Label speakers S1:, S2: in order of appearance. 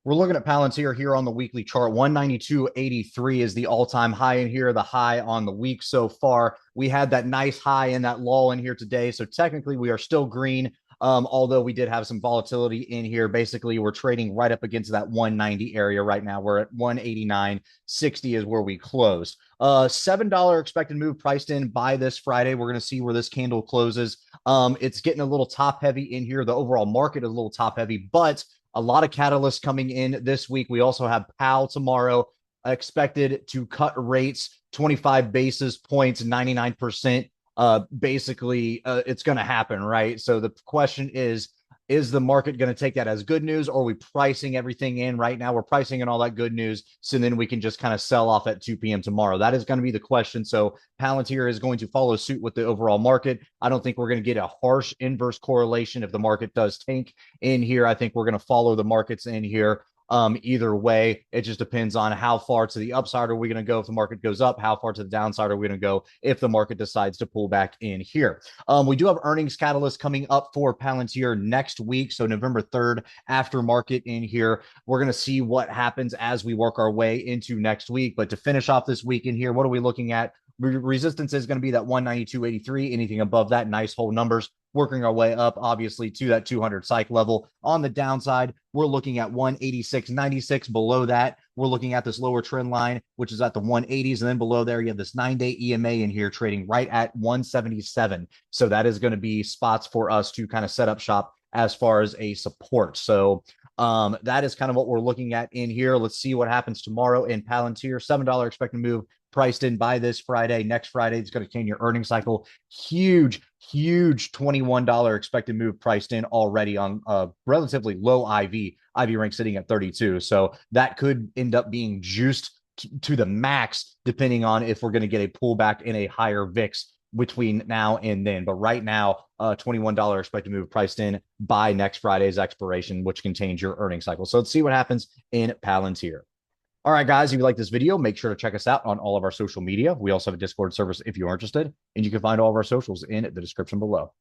S1: We're looking at Palantir here on the weekly chart. 192.83 is the all-time high in here, the high on the week so far. We had that nice high and that lull in here today. So technically we are still green. Although we did have some volatility in here. Basically, we're trading right up against that 190 area right now. We're at 189.60 is where we closed. $7 expected move priced in by this Friday. We're going to see where this candle closes. It's getting a little top heavy in here. The overall market is a little top heavy, but a lot of catalysts coming in this week. We also have Powell tomorrow expected to cut rates 25 basis points, 99%. Basically, it's going to happen, right? So the question is the market going to take that as good news, or are we pricing everything in right now? We're pricing in all that good news, so then we can just kind of sell off at 2 p.m. tomorrow. That is going to be the question. So Palantir is going to follow suit with the overall market. I don't think we're going to get a harsh inverse correlation if the market does tank in here. I think we're going to follow the markets in here. Either way, it just depends on how far to the upside are we going to go if the market goes up, how far to the downside are we going to go if the market decides to pull back in here. We do have earnings catalyst coming up for Palantir next week. So November 3rd, after market in here, we're going to see what happens as we work our way into next week. But to finish off this week in here, what are we looking at? Resistance is going to be that 192.83. Anything above that, nice whole numbers. Working our way up, obviously, to that 200 psych level. On the downside, we're looking at 186.96. Below that, we're looking at this lower trend line, which is at the 180s. And then below there, you have this 9-day EMA in here trading right at 177. So that is going to be spots for us to kind of set up shop as far as a support. So that is kind of what we're looking at in here. Let's see what happens tomorrow in Palantir. $7 expected move priced in by this Friday. Next Friday, it's going to change your earnings cycle. Huge $21 expected move priced in already on a relatively low IV. IV rank sitting at 32. So that could end up being juiced to the max, depending on if we're going to get a pullback in a higher VIX between now and then. But right now, $21 expected move priced in by next Friday's expiration, which contains your earnings cycle. So let's see what happens in Palantir. All right, guys, if you like this video, make sure to check us out on all of our social media. We also have a Discord service if you're interested, and you can find all of our socials in the description below.